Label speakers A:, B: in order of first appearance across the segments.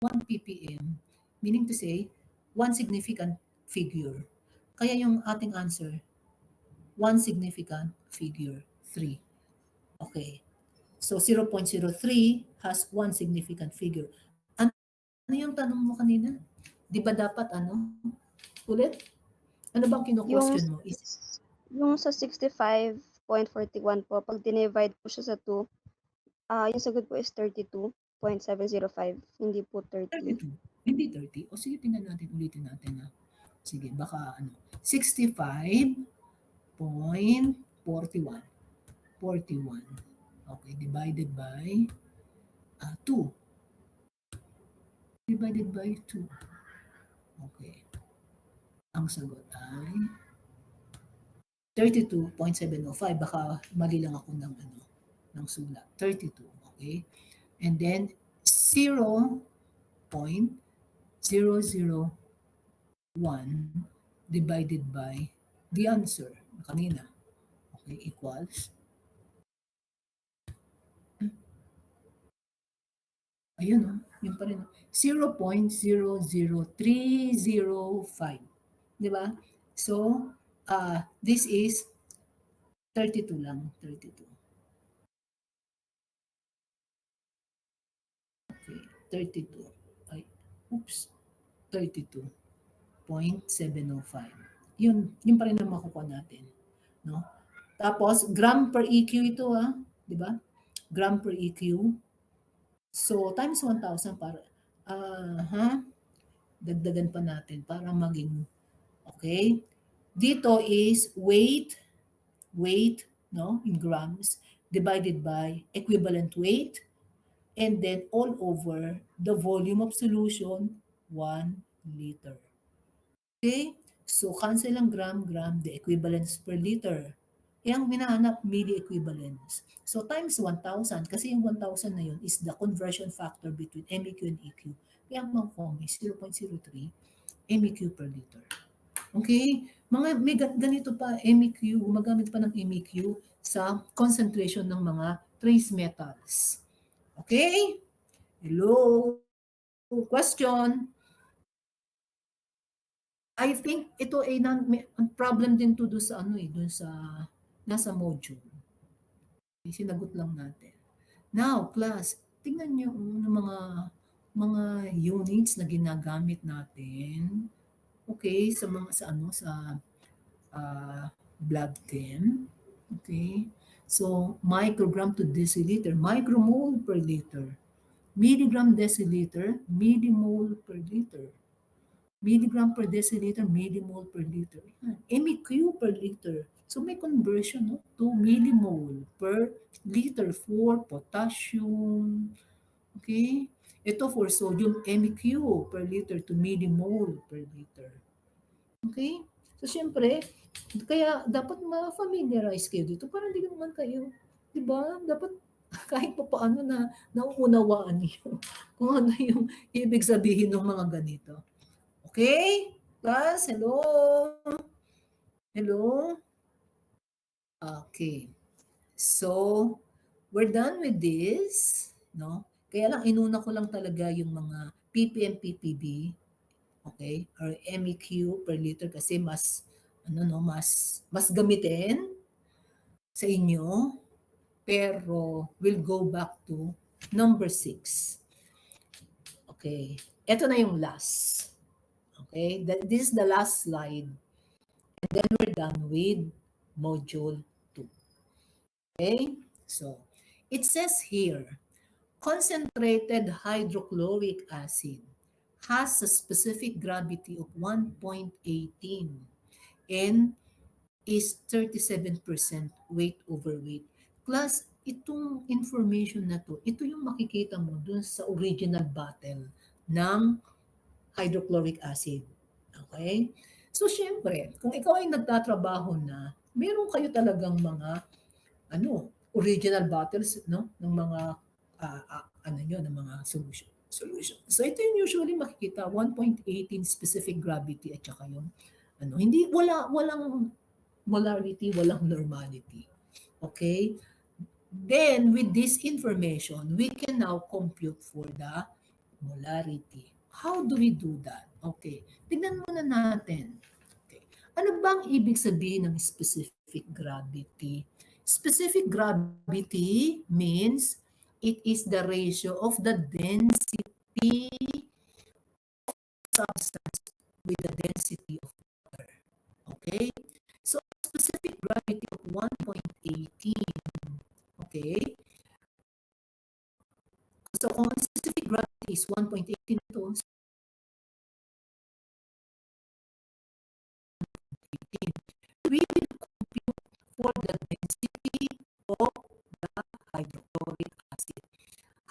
A: 1 ppm, meaning to say, one significant figure. Kaya yung ating answer, one significant figure, 3. Okay. So 0.03 has one significant figure. Ano yung tanong mo kanina? Di ba dapat ulit? Ano bang kino-question
B: Yung
A: mo?
B: yung sa 65.41 po, pag dinivide po siya sa 2, yung sagot po is 32.705, hindi po 30.
A: 32. Hindi 30. O sige, tingnan natin, ulitin natin na. Sige, baka 65.41. 41. Okay, divided by 2. Divided by 2. Okay. Ang sagot ay 32.705. Baka mali lang ako ng sulat. 32. Okay? And then 0.001 divided by the answer kanina. Okay, equals. Ayun, yun pa rin. 0.00305. Di ba? So, this is 32 lang. 32. Okay, 32. Ay, oops. 32.705. Yun pa rin ang makukuha natin. No? Tapos, gram per EQ ito, di ba? Gram per EQ. So, times 1,000 para, dagdagan pa natin para maging, okay? Dito is weight, no, in grams, divided by equivalent weight, and then all over the volume of solution, 1 liter. Okay? So, cancel ang gram, the equivalence per liter. Kaya ang hinahanap, milli-equivalence. So, times 1,000, kasi yung 1,000 na yun is the conversion factor between MEQ and EQ. Kaya ang makukuha mo is 0.03 MEQ per liter. Okay? May ganito pa, MEQ, gumagamit pa ng MEQ sa concentration ng mga trace metals. Okay? Hello? Question? I think ito ay problem din to do sa dun sa nasa module. Sinagot lang natin. Now, class, tingnan niyo ng mga units na ginagamit natin. Okay, sa blood chem. Okay? So, microgram to deciliter, micromole per liter. Milligram deciliter, millimole per liter. Milligram per deciliter, millimole per liter. MEQ per liter. So may conversion to millimole per liter for potassium. Okay? Ito for sodium, MEQ per liter to millimole per liter. Okay? So syempre, kaya dapat ma-familiarize kayo dito para hindi naman kayo, di ba? Dapat kahit pa paano na nauunawaan niyo kung ano yung ibig sabihin ng mga ganito. Okay? Class, hello? Hello? Okay. So, we're done with this, no? Kaya lang, inuna ko lang talaga yung mga ppm, ppb, okay? Or MEQ per liter kasi mas, mas gamitin sa inyo. Pero, we'll go back to number 6. Okay. Ito na yung last. Okay? This is the last slide. And then we're done with module 2. Okay? So, it says here, concentrated hydrochloric acid has a specific gravity of 1.18 and is 37% weight over weight. Class, itong information na to, ito yung makikita mo dun sa original bottle ng hydrochloric acid. Okay? So, syempre, kung ikaw ay nagtatrabaho na, meron kayo talagang mga original bottles, no? Ng mga ng mga solution. So ito yung usually makikita 1.18 specific gravity at saka yung hindi walang molarity, walang normality. Okay? Then with this information, we can now compute for the molarity. How do we do that? Okay, tignan muna natin. Okay. Ano bang ibig sabihin ng specific gravity? Specific gravity means it is the ratio of the density substance with the density of water. Okay? So, specific gravity of 1.18. Okay? So, kung specific gravity is 1.18 ito, we will compute for the density of the hydrochloric acid.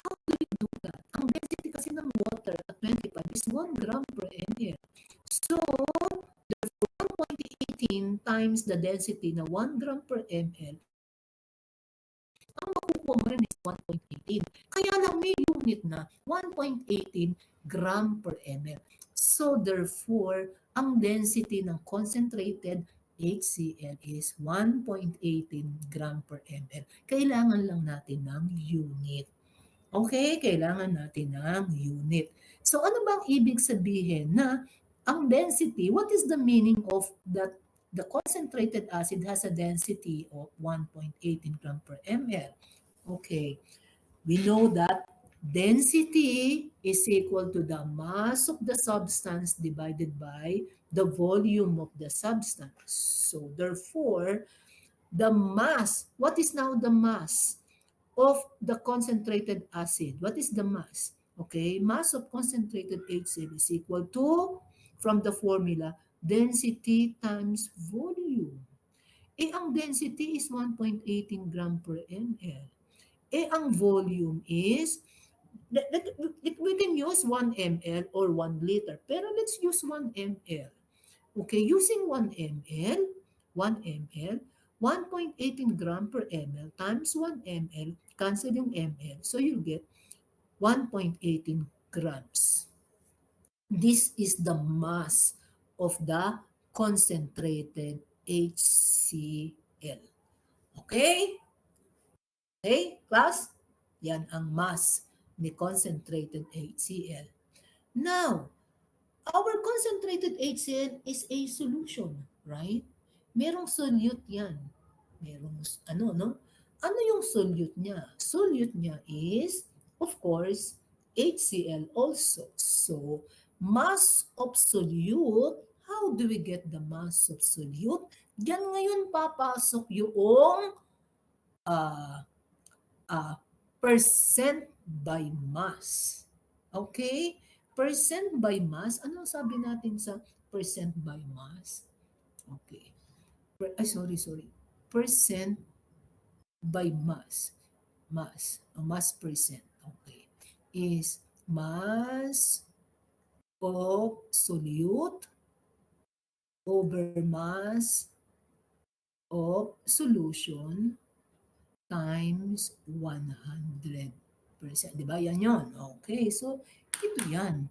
A: How do we do that? Ang density kasi ng water at 25 is 1 gram per ml. So, therefore, 1.18 times the density na 1 gram per ml, ang makukuha mo rin is 1.18. Kaya lang may unit na 1.18 gram per ml. So, therefore, ang density ng concentrated HCl is 1.18 gram per ml. Kailangan lang natin ng unit. Okay, kailangan natin ng unit. So ano bang ibig sabihin na ang density, what is the meaning of that the concentrated acid has a density of 1.18 gram per ml? Okay, we know that density is equal to the mass of the substance divided by the volume of the substance. So therefore, the mass, what is now the mass of the concentrated acid? What is the mass? Okay, mass of concentrated HCl is equal to, from the formula, density times volume. Eh, ang density is 1.18 gram per ml. Eh, ang volume is, we can use 1 ml or 1 liter, pero let's use 1 ml. Okay, using 1 ml, 1 ml, 1.18 gram per ml times 1 ml, cancel yung ml. So you get 1.18 grams. This is the mass of the concentrated HCl. Okay? Okay, class? Yan ang mass ni concentrated HCl. Now, our concentrated HCl is a solution, right? Merong solute yan. Merong, ano, no? Ano yung solute niya? Solute niya is, of course, HCl also. So, mass of solute, how do we get the mass of solute? Diyan ngayon papasok yung uh, percent by mass. Okay? Percent by mass, anong sabi natin sa percent by mass? Okay. Sorry. Percent by mass. Mass percent. Okay. Is mass of solute over mass of solution times 100%. Di ba? Yan yun. Okay. So, ito yan.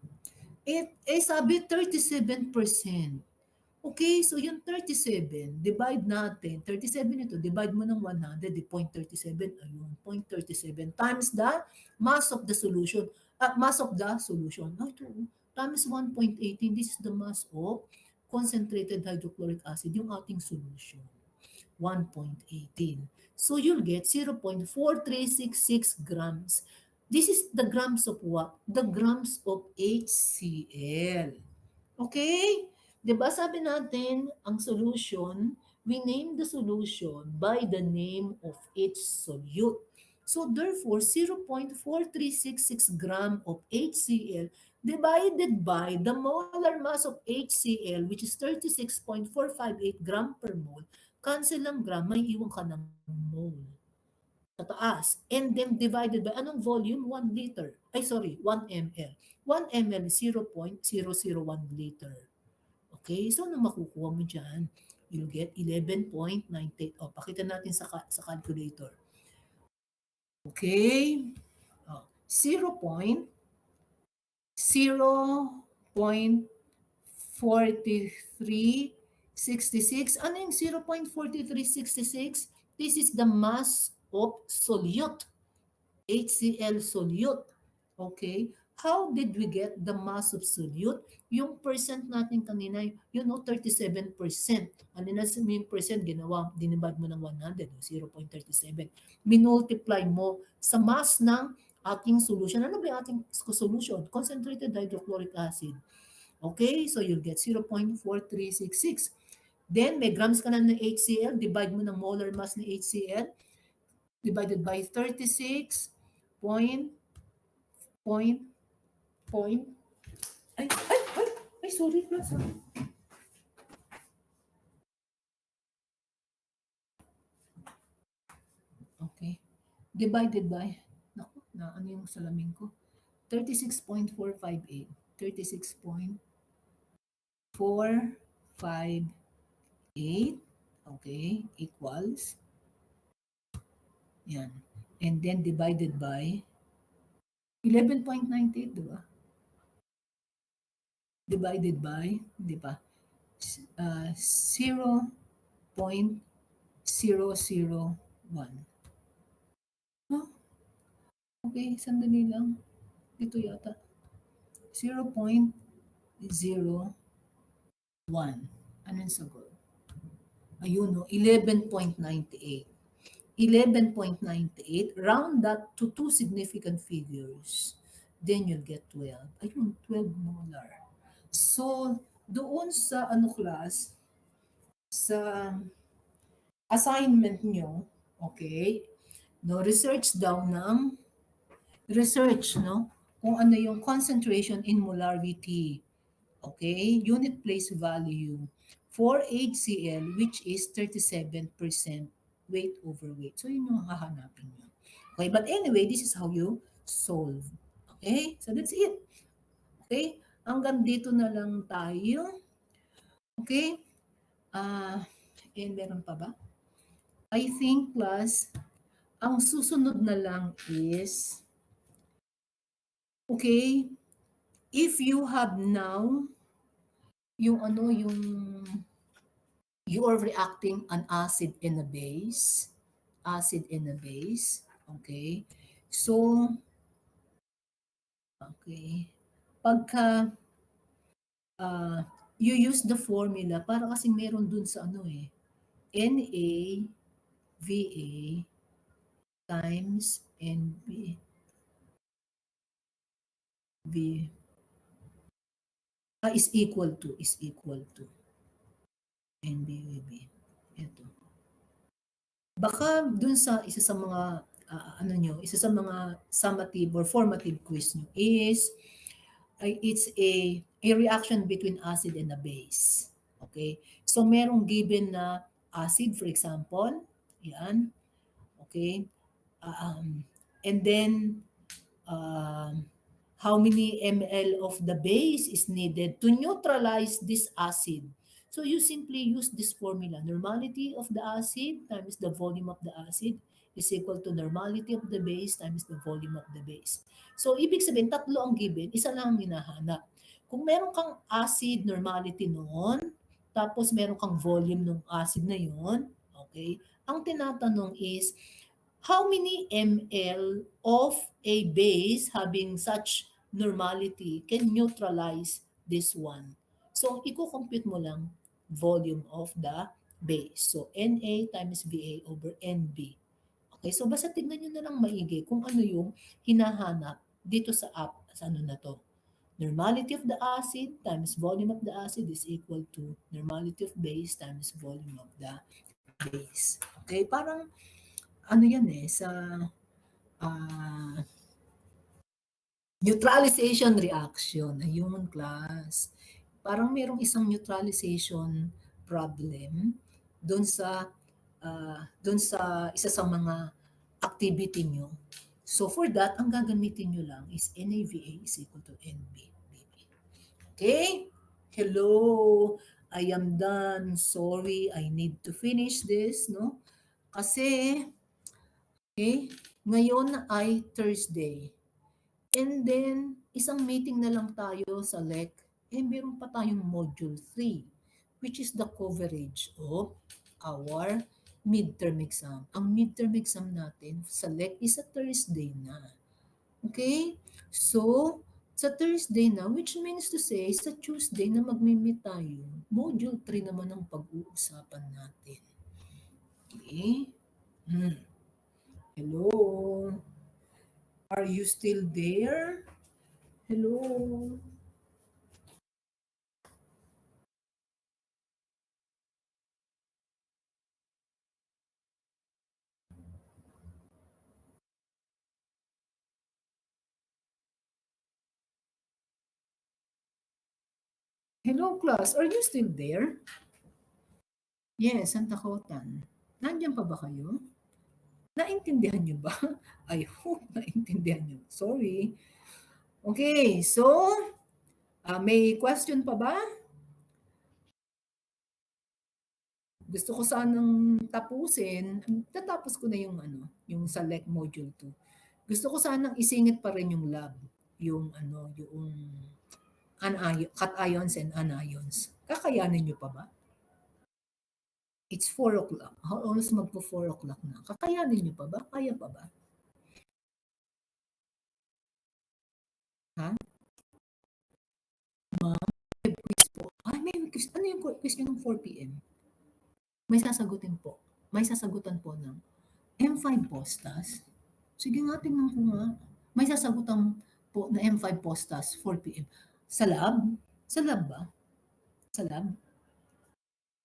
A: Sabi 37%. Okay, so yung 37, divide natin. 37 ito, divide mo ng 100, di 0.37, ayun, 0.37 times the mass of the solution. Mass of the solution. Ito, times 1.18, this is the mass of concentrated hydrochloric acid, yung ating solution. 1.18. So you'll get 0.4366 grams. This is the grams of what? The grams of HCl. Okay? Diba sabi natin, ang solution, we name the solution by the name of its solute. So therefore, 0.4366 gram of HCl divided by the molar mass of HCl, which is 36.458 gram per mole, cancel lang gram, may iwan ka ng mole sa taas. And then divided by anong volume? 1 liter. 1 ml. 1 ml is 0.001 liter. Okay? So, ano makukuha mo dyan? You'll get 11.98. O, pakita natin sa calculator. Okay? O, 0.4366. Ano yung 0.4366? This is the mass of solute. HCl solute. Okay? How did we get the mass absolute? Yung percent natin kanina, 37%. Ano na yung percent, ginawa, dinibad mo ng 100, 0.37. Minultiply mo sa mass ng ating solution. Ano ba yung ating solution? Concentrated hydrochloric acid. Okay, so you'll get 0.4366. Then, may grams ka na ng HCl, divide mo ng molar mass ng HCl, divided by 36 point, point, point, sorry, class. Okay. Divided by, naku, na ano yung salamin ko? 36.458. 36.458. Okay, equals, yan. And then divided by 11.98, di ba? Divided by, di ba? 0.001. Oh, okay, sandali lang. Dito yata. 0.01. Anong sagot? Ayun, no? 11.98. 11.98, round that to two significant figures. Then you'll get 12. Ayun, 12 molar. So, doon sa ano class, sa assignment nyo, okay, no, research, no, kung ano yung concentration in molarity, okay, unit place value for HCl, which is 37% weight over weight. So, yun yung hahanapin nyo. Okay, but anyway, this is how you solve. Okay, so that's it. Okay, hanggang dito na lang tayo. Okay, and meron pa ba? I think, class, ang susunod na lang is, okay, if you have now, yung ano, yung you are reacting an acid and a base, okay? So, okay, pagka you use the formula, para kasi meron dun sa ano eh, NaVa times NB, V, is equal to NBVB. Ito. Baka dun sa isa sa mga isa sa mga summative or formative quiz nyo is it's a reaction between acid and a base. Okay? So merong given na acid, for example, yan. Okay? Um, and then um, how many ml of the base is needed to neutralize this acid. So you simply use this formula. Normality of the acid times the volume of the acid is equal to normality of the base times the volume of the base. So ibig sabihin, tatlo ang given, isa lang ang hinahanap. Kung meron kang acid normality noon, tapos meron kang volume ng acid na yun, okay, ang tinatanong is, how many ml of a base having such normality can neutralize this one? So, i-compute mo lang volume of the base. So, Na times Va over Nb. Okay, so basta tignan nyo na lang maigi kung ano yung hinahanap dito sa ano na to. Normality of the acid times volume of the acid is equal to normality of base times volume of the base. Okay, parang ano yan eh, sa ah, neutralization reaction. Ayun, class. Parang merong isang neutralization problem doon sa isa sa mga activity nyo. So for that, ang gagamitin nyo lang is NaVa is equal to NB. Okay? Hello, I am done. Sorry, I need to finish this, no? Kasi, okay, ngayon ay Thursday. And then, isang meeting na lang tayo sa LEC. Meron pa tayong Module 3, which is the coverage of our midterm exam. Ang midterm exam natin sa LEC is a Thursday na. Okay? So, Sa Thursday na, which means to say, sa Tuesday na magmi-meet tayo. Module 3 naman ang pag-uusapan natin. Okay? Hello? Are you still there? Hello? Hello, class. Are you still there? Yes, Santa Cotan. Nandiyan pa ba kayo? Naintindihan niyo ba? I hope naintindihan niyo. Sorry. Okay, so, may question pa ba? Gusto ko sanang tapusin. Tatapos ko na yung yung select module 2. Gusto ko sanang isingit pa rin yung lab, yung yung cations and anions. Kakayanin niyo pa ba? It's 4 o'clock. Almost magpo 4 o'clock na. Kakayanin niyo pa ba? Kaya pa ba? Ha? Ma'am, may quiz po. Ay, may quiz. Ano yung quiz niyo ng 4 p.m.? May sasagutin po. May sasagutan po ng M5 postas. Sige nga, tingnan ko nga. May sasagutan po na M5 postas 4 p.m. Sa lab? Sa lab ba? Sa lab?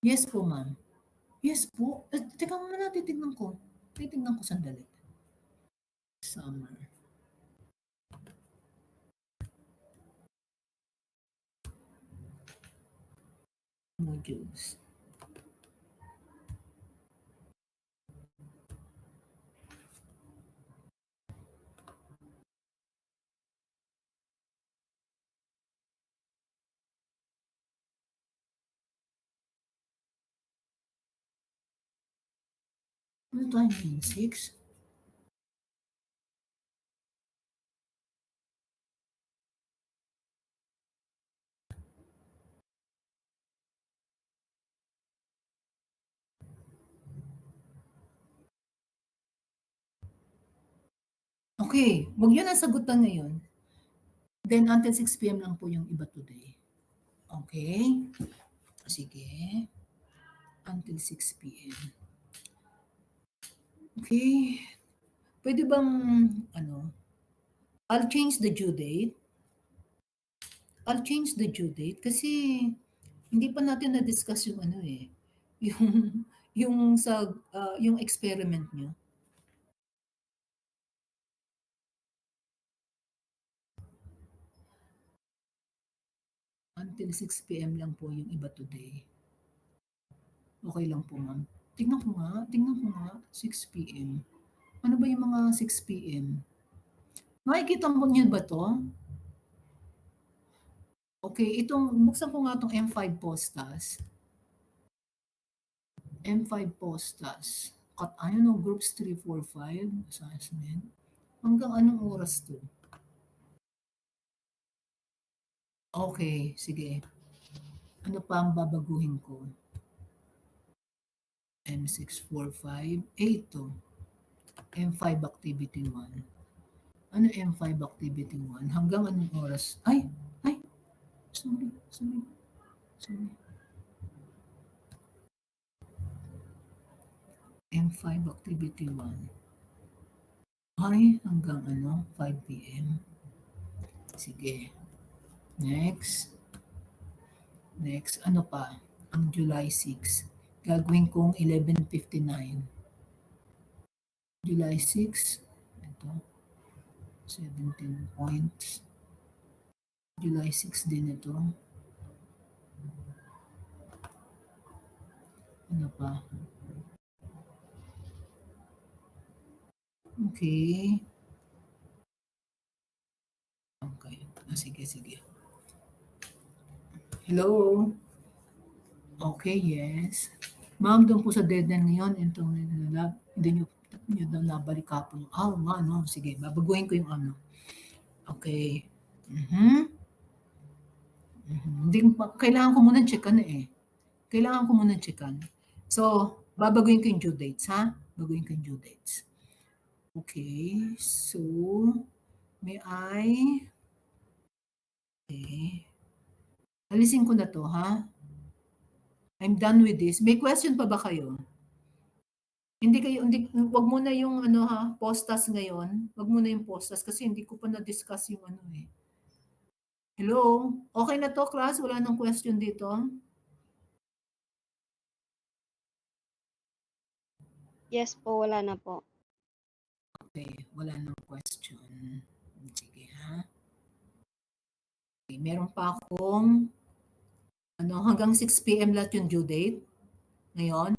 A: Yes po, ma'am. Yes po. Teka muna, titignan ko. Titignan ko sandali. Summer. Modules. Ano tayo ngayon? 6? Okay, wag yun ang sagutan ngayon. Then until 6 p.m. lang po yung iba today. Okay? Sige. Until 6 p.m. Okay. Pwede bang, I'll change the due date. I'll change the due date kasi hindi pa natin na-discuss yung yung yung sa yung experiment nyo. Until 6 p.m. lang po yung iba today. Okay lang po, ma'am. Tingnan ko nga, 6 p.m. Ano ba yung mga 6 p.m.? Makikita mo niyo ba to? Okay, buksan ko nga itong M5 postas. M5 postas. Ayun o, groups 3, 4, 5. Assessment. Hanggang anong oras to? Okay, sige. Ano pa ang babaguhin ko? M645, 8 to. M5 activity 1. Ano M5 activity 1? Hanggang anong oras? Ay, sorry. M5 activity 1. Ay, hanggang 5 p.m. Sige. Next. Ano pa? Ang July 6. Gagawin kong 11:59. July 6. Ito. 17 points. July 6 din ito. Ano pa? Okay. Okay. Sige. Hello? Okay, yes. Ma'am, doon po sa deadline ngayon, itong hindi nyo daw nabalik kapon. Nga, no. Sige, babaguhin ko yung Okay. Hindi, kailangan ko muna checkan eh. Kailangan ko muna checkan. So, babaguhin ko yung due dates, ha? Baguhin ko yung due dates. Okay, so, may I Alisin ko na to, ha? I'm done with this. May question pa ba kayo? Hindi, wag mo na yung ano ha, postas ngayon. Wag mo na yung postas kasi hindi ko pa na-discuss yung ano eh. Hello? Okay na to, class? Wala nang question dito?
B: Yes po, wala na po.
A: Okay, wala nang question. Sige ha. Okay, meron pa akong hanggang 6 p.m. lahat yung due date. Ngayon,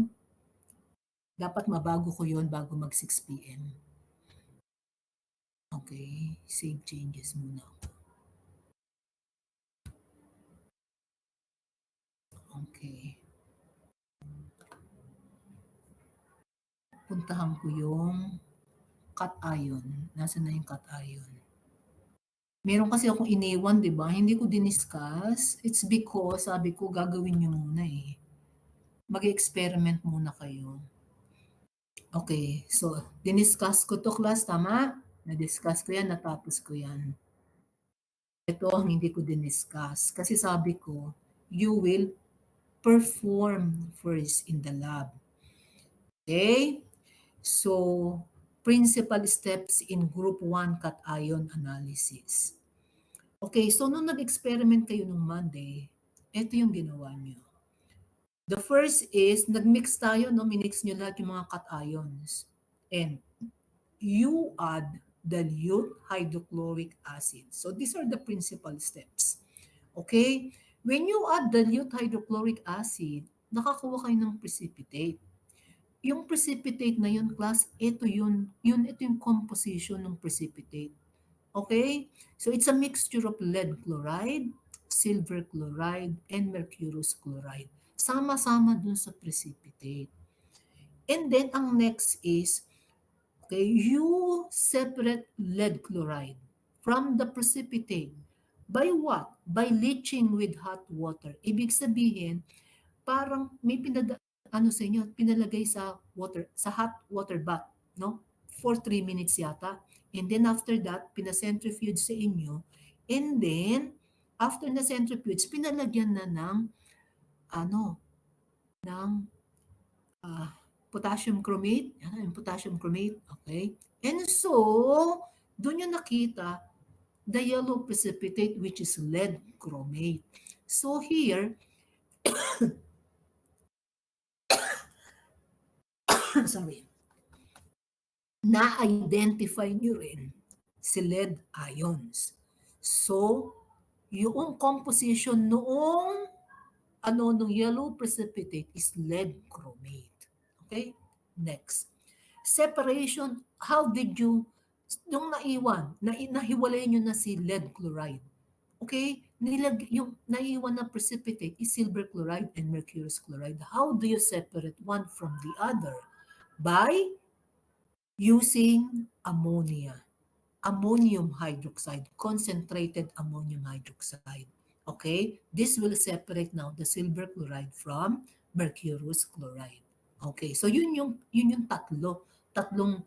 A: dapat mabago ko yon bago mag 6 p.m. Okay, save changes muna ako. Okay. Puntahan ko yung cation. Nasaan na yung cation? Meron kasi akong iniwan, di ba? Hindi ko diniscuss. It's because, sabi ko, gagawin nyo muna eh. Mag-experiment muna kayo. Okay, so, diniscuss ko to class, tama? Na-discuss ko yan, natapos ko yan. Ito ang hindi ko diniscuss. Kasi sabi ko, you will perform first in the lab. Okay? So, principal steps in group 1 cation analysis. Okay, so nung nag-experiment kayo nung Monday, ito yung ginawa nyo. The first is, nag-mix tayo, no? Minix nyo lahat yung mga cations. And you add dilute hydrochloric acid. So these are the principal steps. Okay? When you add dilute hydrochloric acid, nakakuha kayo ng precipitate. Yung precipitate na yun, class, ito yung composition ng precipitate. Okay? So it's a mixture of lead chloride, silver chloride, and mercurous chloride. Sama-sama dun sa precipitate. And then ang next is, okay, you separate lead chloride from the precipitate. By what? By leaching with hot water. Ibig sabihin, parang may sa inyo, pinalagay sa water, sa hot water bath, no? For 3 minutes yata. And then after that, pinacentrifuge sa inyo. And then, after na centrifuge, pinalagyan na ng, ng ah, potassium chromate. Yan, yung potassium chromate. Okay? And so, doon yung nakita the yellow precipitate which is lead chromate. So here, sorry, na-identify nyo rin si lead ions. So, yung composition noong nung yellow precipitate is lead chromate. Okay? Next. Separation, how did you, yung naiwan, nahiwalay nyo na si lead chloride. Okay? Yung naiwan na precipitate is silver chloride and mercurous chloride. How do you separate one from the other? By using ammonia, ammonium hydroxide, concentrated ammonium hydroxide. Okay? This will separate now the silver chloride from mercurous chloride. Okay, so yun yung tatlong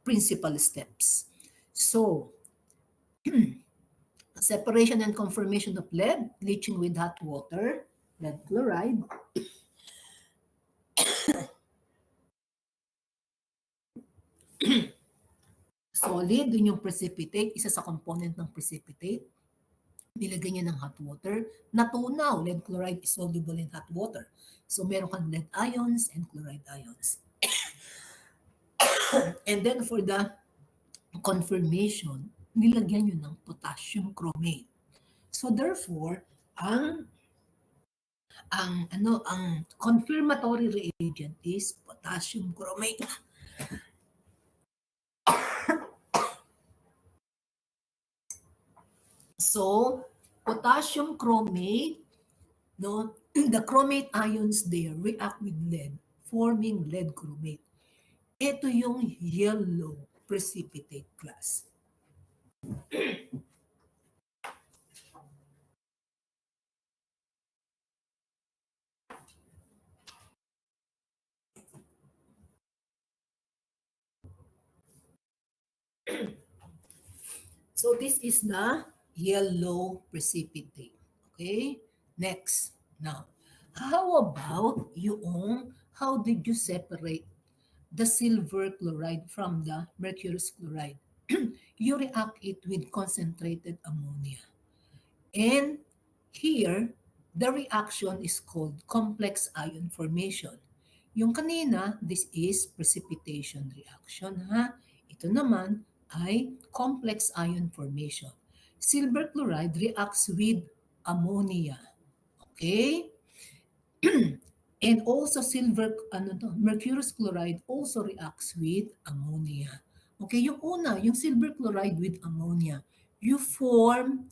A: principal steps. So, separation and conformation of lead, leaching with hot water, lead chloride. Solid, dun yung precipitate, isa sa component ng precipitate. Nilagay niya ng hot water. Natunaw, lead chloride is soluble in hot water. So meron kang lead ions and chloride ions. And then for the confirmation, nilagyan nyo ng potassium chromate. So therefore, ang confirmatory reagent is potassium chromate. So, potassium chromate, no, the chromate ions there react with lead, forming lead chromate. Ito yung yellow precipitate class. So this is the yellow precipitate. Okay? Next. Now, how about how did you separate the silver chloride from the mercurous chloride? You react it with concentrated ammonia. And here, the reaction is called complex ion formation. Yung kanina, this is precipitation reaction, ha? Ito naman ay complex ion formation. Silver chloride reacts with ammonia. Okay? And also mercurous chloride also reacts with ammonia. Okay, yung una, yung silver chloride with ammonia, you form,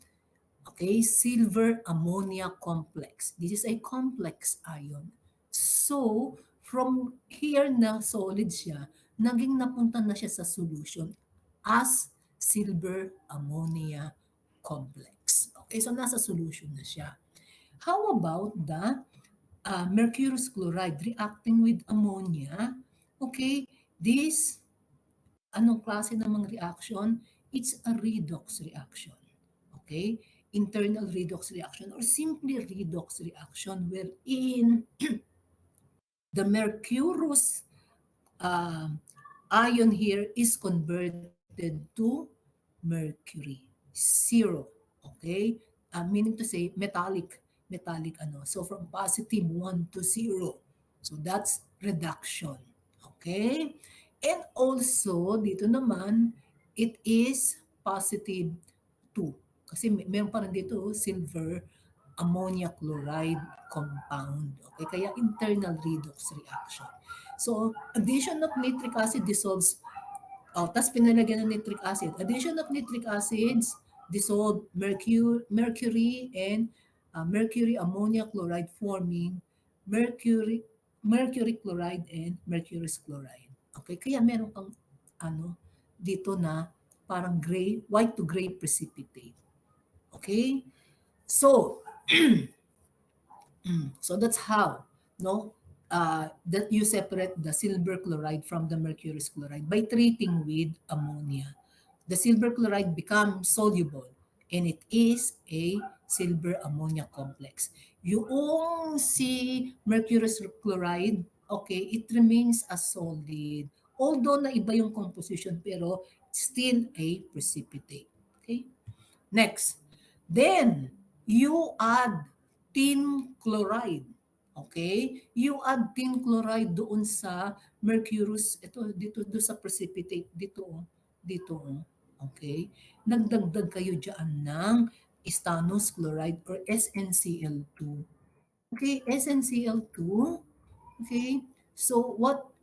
A: okay, silver ammonia complex. This is a complex ion. So, from here na solid siya, naging napunta na siya sa solution as silver ammonia complex. Okay, so nasa solution na siya. How about the mercurous chloride reacting with ammonia? Okay, this, anong klase namang reaction? It's a redox reaction. Okay? Internal redox reaction or simply redox reaction wherein the mercurous um, ion here is converted to mercury. Zero. Okay? Meaning to say metallic ano. So from positive 1 to 0. So that's reduction. Okay? And also, dito naman, it is positive 2. Kasi meron pa rin dito silver ammonia chloride compound. Okay, kaya internal redox reaction. So, addition of nitric acid dissolves, tapos pinalagyan ng nitric acid. Addition of nitric acids dissolve mercury and mercury ammonia chloride forming mercury mercury chloride and mercurous chloride. Okay, kaya meron kang ano dito na parang gray, white to gray precipitate. Okay? So, so that's how, no, that you separate the silver chloride from the mercurous chloride by treating with ammonia. The silver chloride becomes soluble and it is a silver ammonia complex. Yung si mercurous chloride, okay, it remains a solid. Although na iba yung composition pero still a precipitate. Okay? Next, then you add tin chloride. Okay? You add tin chloride doon sa mercurous, ito dito do sa precipitate dito, dito. Okay? Nagdagdag kayo diyan ng stannous chloride or SnCl2. Okay, SnCl2. Okay, so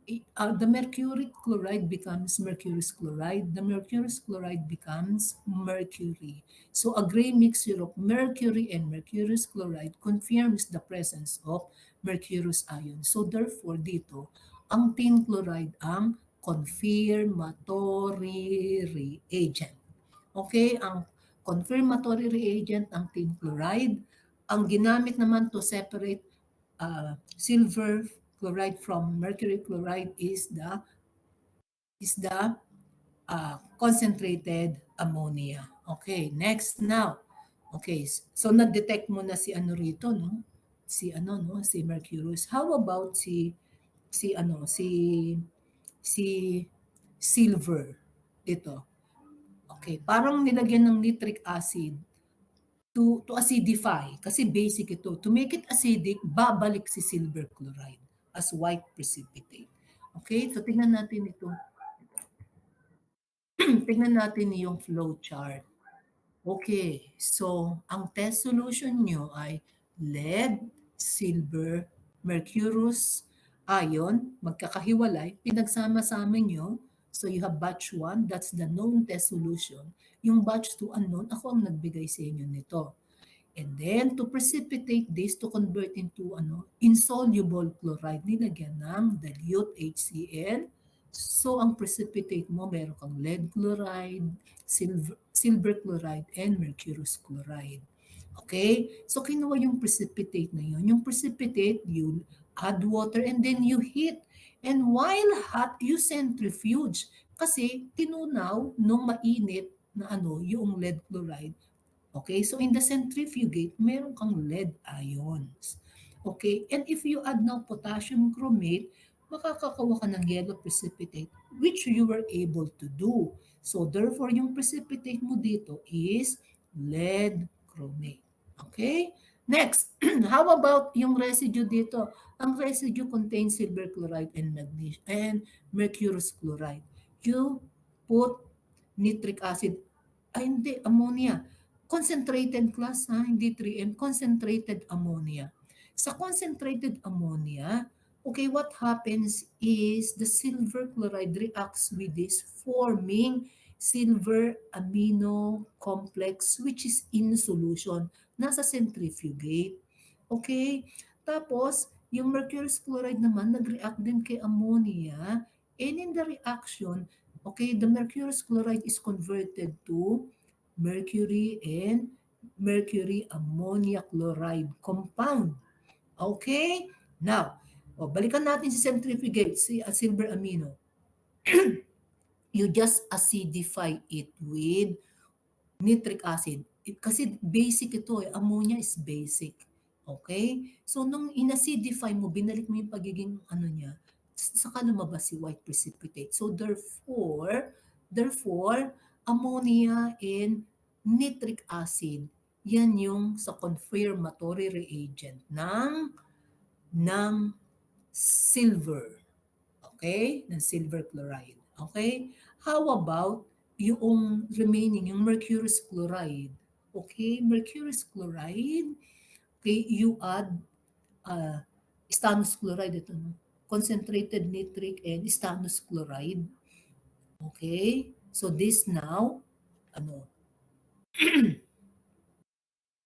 A: the mercury chloride becomes mercurous chloride. The mercurous chloride becomes mercury. So a gray mixture of mercury and mercurous chloride confirms the presence of mercurous ion. So therefore dito, ang tin chloride ang confirmatory reagent. Okay, ang confirmatory reagent ang tin chloride. Ang ginamit naman to separate silver chloride from mercury chloride is the concentrated ammonia. Okay, next now. Okay, so na-detect mo na si ano rito, no? Si ano, no? Si mercurous. How about si ano, si silver dito? Okay, parang nilagyan ng nitric acid to acidify kasi basic ito. To make it acidic, babalik si silver chloride as white precipitate. Okay, so tingnan natin ito. Tingnan natin yung flow chart. Okay, so ang test solution nyo ay lead, silver, mercurous, ion, magkakahiwalay, pinagsama-sama nyo. So you have batch 1, that's the known test solution. Yung batch 2 unknown, ako ang nagbigay sa inyo nito. And then to precipitate this, to convert into insoluble chloride, nilagyan ng dilute HCl. So ang precipitate mo, meron kang lead chloride, silver chloride, and mercurous chloride. Okay? So kinuha yung precipitate na yun. Yung precipitate, you add water and then you heat. And while hot, you centrifuge. Kasi tinunaw nung mainit na yung lead chloride Okay, so in the centrifugate, meron kang lead ions. Okay, and if you add now potassium chromate, makakakawa ka ng yellow precipitate, which you were able to do. So therefore, yung precipitate mo dito is lead chromate. Okay? Next, how about yung residue dito? Ang residue contains silver chloride and magnesium and mercurous chloride. You put nitric acid, ay hindi, ammonia. Concentrated class ha, hindi 3M, concentrated ammonia. Sa concentrated ammonia, okay, what happens is the silver chloride reacts with this forming silver amino complex which is in solution. Nasa centrifugate. Okay? Tapos, yung mercurous chloride naman nag-react din kay ammonia, and in the reaction, okay, the mercurous chloride is converted to mercury and mercury ammonia chloride compound. Okay? Now, balikan natin si centrifugate, si silver amino. You just acidify it with nitric acid. Kasi basic ito eh. Ammonia is basic. Okay? So, nung inacidify mo, binalik mo yung pagiging ano niya, saka lumabas si white precipitate. So, therefore, ammonia and nitric acid, yan yung sa confirmatory reagent ng silver. Okay? Ng silver chloride. Okay? How about yung remaining, yung mercurous chloride? Okay? Mercurous chloride, okay, you add stannous chloride ito, no? Concentrated nitric and stannous chloride. Okay? So this now, ano,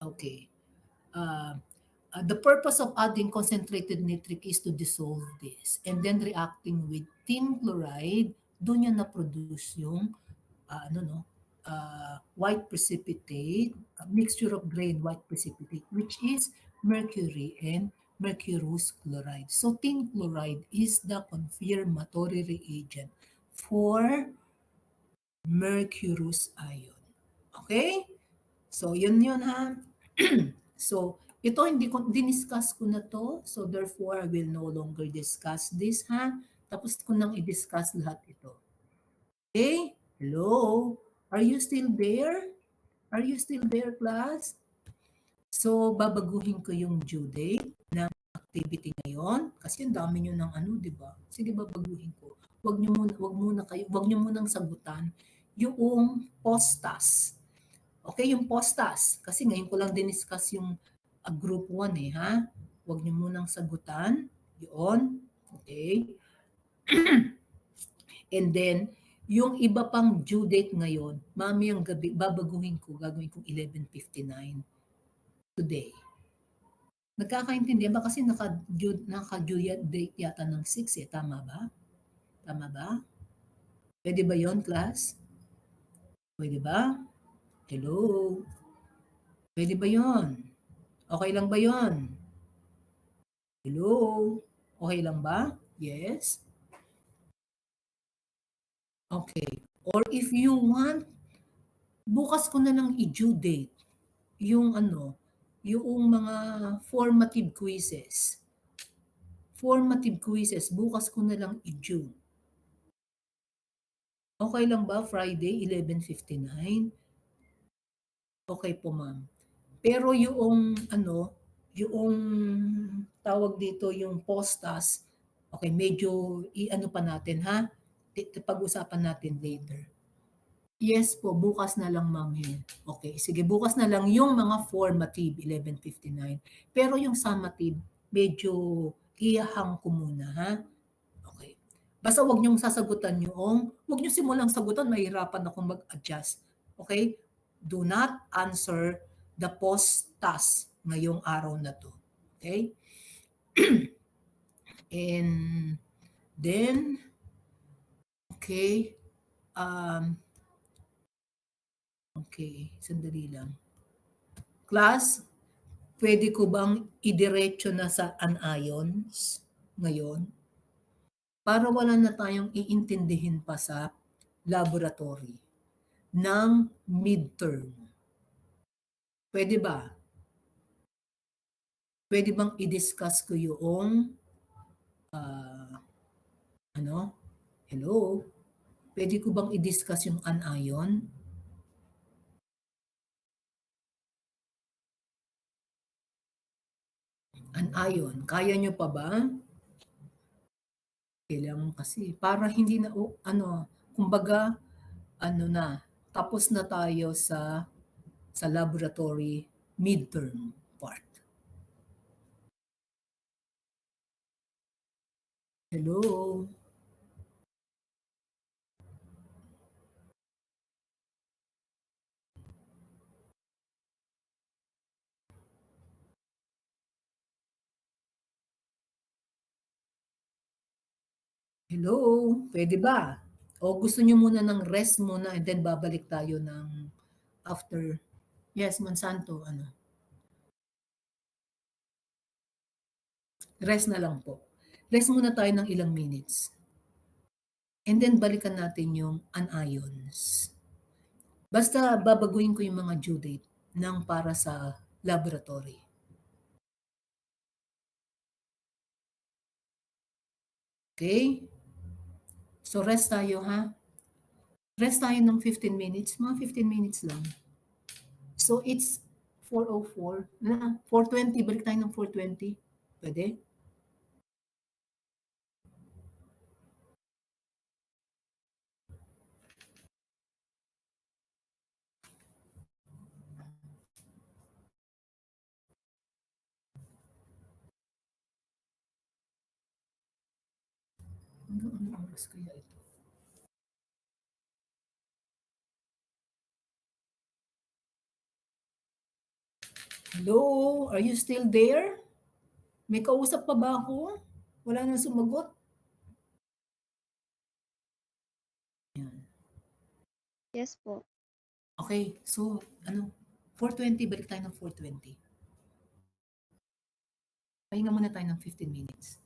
A: okay. The purpose of adding concentrated nitric is to dissolve this. And then reacting with tin chloride, doon niya na-produce yung ano no, white precipitate, a mixture of gray and white precipitate, which is mercury and mercurous chloride. So tin chloride is the confirmatory reagent for mercurous ion. Okay? So, yun ha. So, ito hindi ko diniscuss ko na to. So, therefore, I will no longer discuss this ha. Tapos ko nang i-discuss lahat ito. Okay? Hello? Are you still there? Are you still there, class? So, babaguhin ko yung due date ng activity ngayon kasi ang dami niyo ng ano, 'di ba? Sige, babaguhin ko. Wag niyo munang sagutan yung postas. Okay, yung postas. Kasi ngayon ko lang diniscuss yung group 1 eh, ha? Huwag niyo munang sagutan. Yun. Okay. And then, yung iba pang due date ngayon, mamayang gabi, babaguhin ko, gagawin kong 11:59 today. Nagkakaintindihan ba? Kasi naka-due date yata ng 6 eh. Tama ba? Tama ba? Pwede ba yon class? Pwede ba? Hello? Pwede ba yon? Okay lang ba yon? Hello? Okay lang ba? Yes? Okay. Or if you want, bukas ko na lang i-due date yung ano, yung mga formative quizzes. Formative quizzes, bukas ko na lang i-due. Okay lang ba Friday, 11:59? Okay po, ma'am. Pero yung ano, yung tawag dito, yung postas, okay, medyo i-ano pa natin ha? Pag-usapan natin later. Yes po, bukas na lang, ma'am. Okay, sige, bukas na lang yung mga formative, 11:59. Pero yung summative, medyo ihahang ko muna, ha? Okay. Basta wag niyong sasagutan wag niyo simulang sagutan, mahirapan akong mag-adjust. Okay? Do not answer the post task ngayong araw na to. Okay? And then, okay, okay, sandali lang. Class, pwede ko bang idiretso na sa anions ngayon? Para wala na tayong iintindihin pa sa laboratory ng midterm. Pwede ba? Pwede bang i-discuss ko yung, ah, ano? Hello? Pwede ko bang i-discuss yung anion? Anion, kaya nyo pa ba? Kailangan kasi para hindi na, kumbaga, ano na, tapos na tayo sa laboratory midterm part. Hello? Hello? Pwede ba? O gusto nyo muna ng rest muna and then babalik tayo ng after. Yes, Monsanto, ano? Rest na lang po. Rest muna tayo ng ilang minutes. And then balikan natin yung anions. Basta babaguhin ko yung mga due date ng para sa laboratory. Okay? So rest tayo ha. Rest tayo ng 15 minutes. Mga 15 minutes lang. So it's 4:04. 4:20. Balik tayo ng 4:20. Pwede? Hanggang anong oras kaya ito? Hello? Are you still there? May kausap pa ba ako? Wala nang sumagot? Yan.
B: Yes po.
A: Okay, so 4:20, balik tayo ng 4:20. Pahinga muna tayo ng 15 minutes.